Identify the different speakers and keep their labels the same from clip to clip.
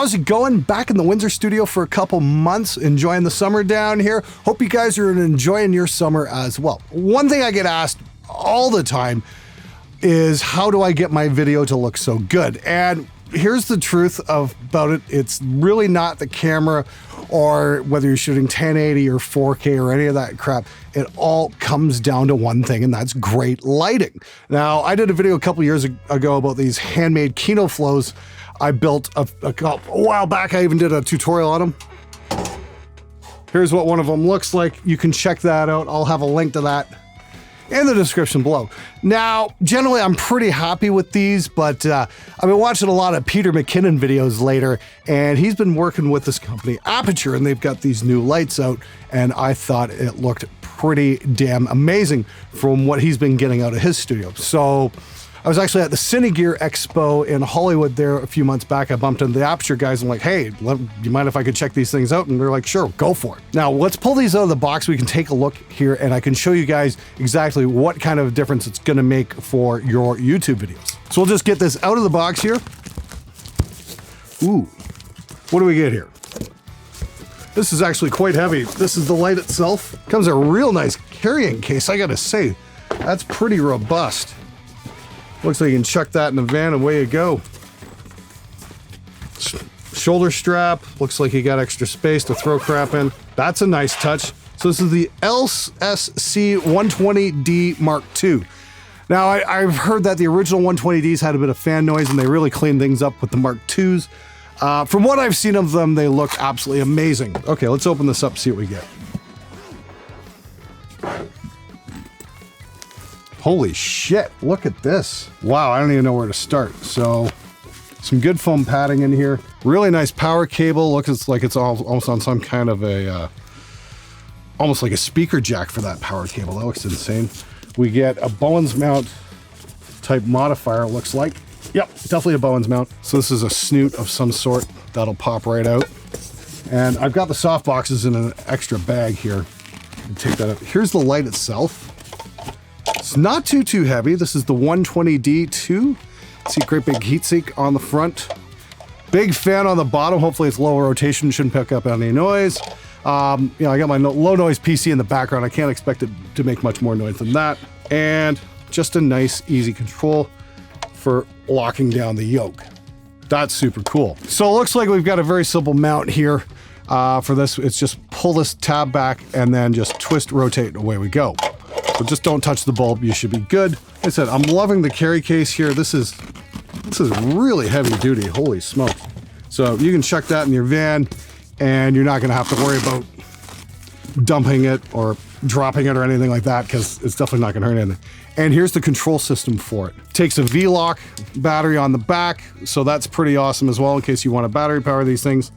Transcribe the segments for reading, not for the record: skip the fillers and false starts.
Speaker 1: how's it going? Back in the Windsor studio for a couple months, enjoying the summer down here. Hope you guys are enjoying your summer as well. One thing I get asked all the time is, how do I get my video to look so good? And here's the truth about it. It's really not the camera or whether you're shooting 1080 or 4K or any of that crap. It all comes down to one thing, and that's great lighting. Now, I did a video a couple years ago about these handmade Kino flows I built a while back. I even did a tutorial on them. Here's what one of them looks like. You can check that out. I'll have a link to that in the description below. Now, generally, I'm pretty happy with these, but I've been watching a lot of Peter McKinnon videos later, and he's been working with this company, Aputure, and they've got these new lights out, and I thought it looked pretty damn amazing from what he's been getting out of his studio. So I was actually at the Cinegear Expo in Hollywood there a few months back. I bumped into the Aputure guys. I'm like, hey, do you mind if I could check these things out? And they're like, sure, go for it. Now, let's pull these out of the box. We can take a look here, and I can show you guys exactly what kind of difference it's going to make for your YouTube videos. So we'll just get this out of the box here. Ooh, what do we get here? This is actually quite heavy. This is the light itself. Comes in a real nice carrying case, I gotta say. That's pretty robust. Looks like you can chuck that in the van and away you go. Shoulder strap. Looks like you got extra space to throw crap in. That's a nice touch. So this is the LSC 120D Mark II. Now, I've heard that the original 120Ds had a bit of fan noise, and they really cleaned things up with the Mark IIs. From what I've seen of them, they look absolutely amazing. Okay, let's open this up, see what we get. Holy shit, look at this. Wow, I don't even know where to start. So, some good foam padding in here. Really nice power cable. Looks like it's almost on some kind of a, almost like a speaker jack for that power cable. That looks insane. We get a Bowens mount type modifier, it looks like. Yep, definitely a Bowens mount. So this is a snoot of some sort that'll pop right out. And I've got the softboxes in an extra bag here. Take that out. Here's the light itself. It's not too heavy. This is the 120D2. See, great big heatsink on the front. Big fan on the bottom. Hopefully it's lower rotation, shouldn't pick up any noise. I got my low noise PC in the background. I can't expect it to make much more noise than that. And just a nice, easy control for locking down the yoke. That's super cool. So it looks like we've got a very simple mount here for this. It's just pull this tab back and then just twist, rotate, and away we go. So just don't touch the bulb. You should be good. Like I said, I'm loving the carry case here. This is really heavy duty. Holy smokes. So you can chuck that in your van and you're not going to have to worry about dumping it or dropping it or anything like that, because it's definitely not going to hurt anything. And here's the control system for it. Takes a V-Lock battery on the back, so that's pretty awesome as well in case you want to battery power these things.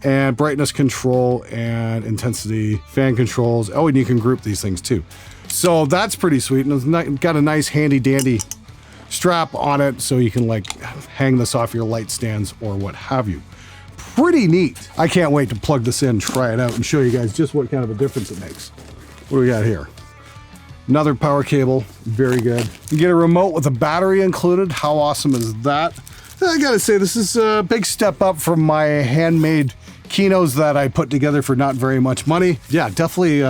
Speaker 1: And brightness control and intensity, fan controls. Oh, and you can group these things too. So that's pretty sweet. And it's got a nice handy dandy strap on it so you can like hang this off your light stands or what have you. Pretty neat. I can't wait to plug this in, try it out, and show you guys just what kind of a difference it makes. What do we got here? Another power cable, very good. You get a remote with a battery included. How awesome is that? I gotta say, this is a big step up from my handmade Kinos that I put together for not very much money. Yeah, definitely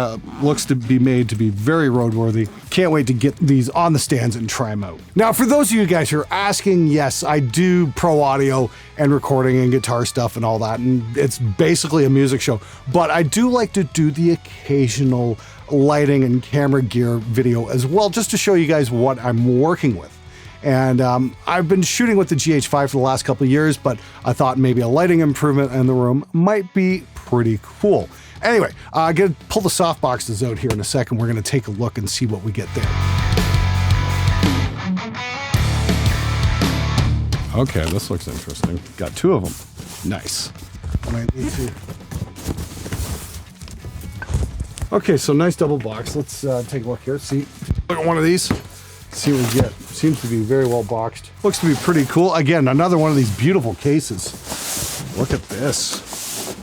Speaker 1: looks to be made to be very roadworthy. Can't wait to get these on the stands and try them out. Now, for those of you guys who are asking, yes, I do pro audio and recording and guitar stuff and all that, and it's basically a music show, but I do like to do the occasional lighting and camera gear video as well, just to show you guys what I'm working with. And I've been shooting with the GH5 for the last couple of years, but I thought maybe a lighting improvement in the room might be pretty cool. Anyway, I'm gonna pull the soft boxes out here in a second. We're gonna take a look and see what we get there. Okay, this looks interesting. Got two of them. Nice. Might need to. Okay, so nice double box. Let's take a look here. See, look at one of these. See what we get. Seems to be very well boxed. Looks to be pretty cool. Again, another one of these beautiful cases. Look at this.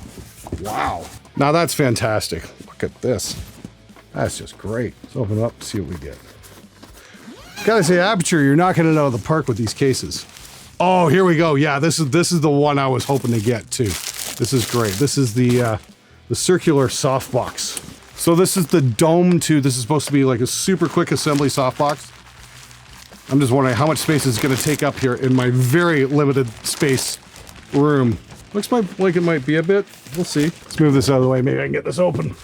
Speaker 1: Wow. Now that's fantastic. Look at this. That's just great. Let's open it up and see what we get. Gotta say, Aputure, you're not gonna know the park with these cases. Oh, here we go. Yeah, this is the one I was hoping to get too. This is great. This is the circular softbox. So this is the Dome 2. This is supposed to be like a super quick assembly softbox. I'm just wondering how much space is going to take up here in my very limited space room. Looks like it might be a bit. We'll see. Let's move this out of the way. Maybe I can get this open.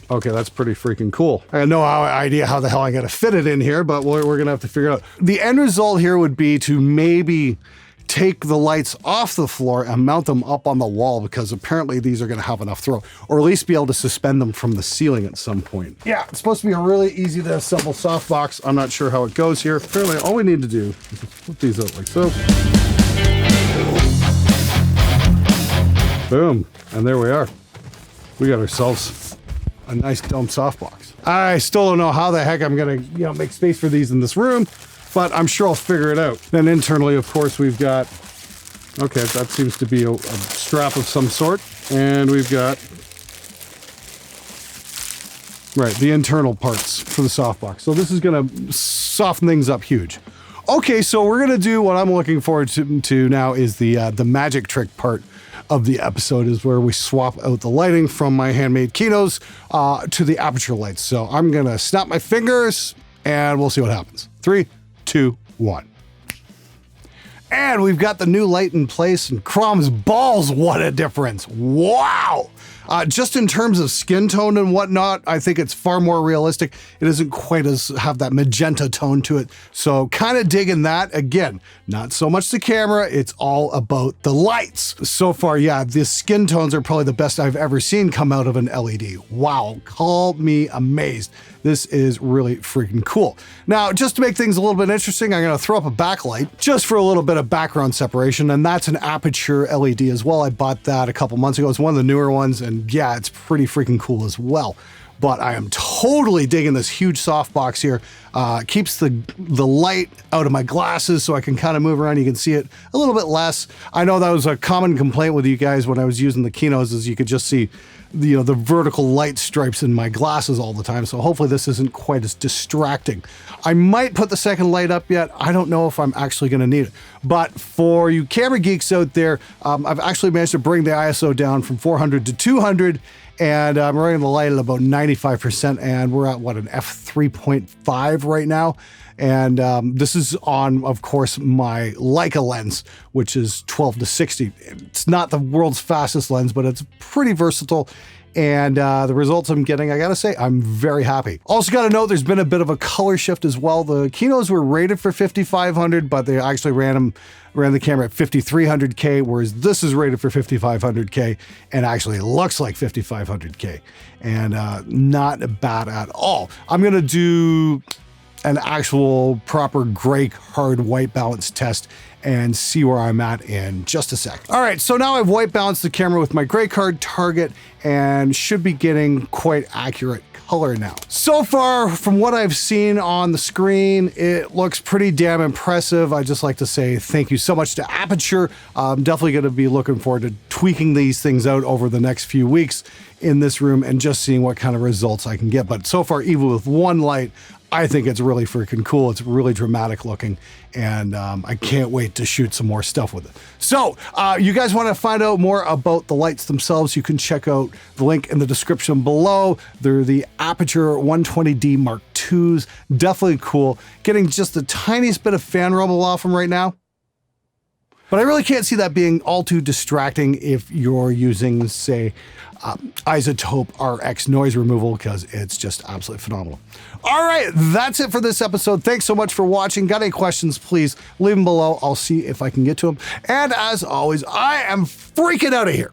Speaker 1: Okay, that's pretty freaking cool. I have no idea how the hell I gotta fit it in here, but we're gonna have to figure it out. The end result here would be to maybe take the lights off the floor and mount them up on the wall, because apparently these are gonna have enough throw, or at least be able to suspend them from the ceiling at some point. Yeah, it's supposed to be a really easy to assemble softbox. I'm not sure how it goes here. Apparently all we need to do is flip these out like so. Boom, and there we are. We got ourselves a nice dome softbox. I still don't know how the heck I'm gonna, make space for these in this room, but I'm sure I'll figure it out. Then internally, of course, we've got, okay, that seems to be a strap of some sort. And we've got, right, the internal parts for the softbox. So this is gonna soften things up huge. Okay, so we're gonna do what I'm looking forward to now is the magic trick part of the episode, is where we swap out the lighting from my handmade Kinos to the Aputure lights. So I'm gonna snap my fingers and we'll see what happens. 3, 2, 1. And we've got the new light in place, and Crom's balls, what a difference. Wow. Just in terms of skin tone and whatnot, I think it's far more realistic. It doesn't quite have that magenta tone to it. So kind of digging that. Again, not so much the camera, it's all about the lights. So far, yeah, the skin tones are probably the best I've ever seen come out of an LED. Wow, call me amazed. This is really freaking cool. Now, just to make things a little bit interesting, I'm gonna throw up a backlight just for a little bit of background separation, and that's an Aputure LED as well. I bought that a couple months ago. It's one of the newer ones, and yeah, it's pretty freaking cool as well. But I am totally digging this huge softbox here. Keeps the light out of my glasses so I can kind of move around. You can see it a little bit less. I know that was a common complaint with you guys when I was using the Kinos, is you could just see the vertical light stripes in my glasses all the time. So hopefully this isn't quite as distracting. I might put the second light up yet. I don't know if I'm actually going to need it. But for you camera geeks out there, I've actually managed to bring the ISO down from 400 to 200. And I'm running the light at about 95%, and we're at what, an f3.5 right now. And this is on, of course, my Leica lens, which is 12 to 60. It's not the world's fastest lens, but it's pretty versatile. And the results I'm getting, I gotta say, I'm very happy. Also gotta note, there's been a bit of a color shift as well. The Kinos were rated for 5500, but they actually ran the camera at 5300K, whereas this is rated for 5500K and actually looks like 5500K. And not bad at all. I'm gonna do an actual proper gray hard white balance test and see where I'm at in just a sec. All right, so now I've white balanced the camera with my gray card target and should be getting quite accurate color now. So far, from what I've seen on the screen, it looks pretty damn impressive. I just like to say thank you so much to Aputure. I'm definitely gonna be looking forward to tweaking these things out over the next few weeks in this room and just seeing what kind of results I can get. But so far, even with one light, I think it's really freaking cool. It's really dramatic looking, and I can't wait to shoot some more stuff with it. So you guys want to find out more about the lights themselves, you can check out the link in the description below. They're the Aputure 120D Mark IIs. Definitely cool. Getting just the tiniest bit of fan rumble off them right now. But I really can't see that being all too distracting if you're using, say, Isotope RX noise removal, because it's just absolutely phenomenal. All right, that's it for this episode. Thanks so much for watching. Got any questions, please leave them below. I'll see if I can get to them. And as always, I am freaking out of here.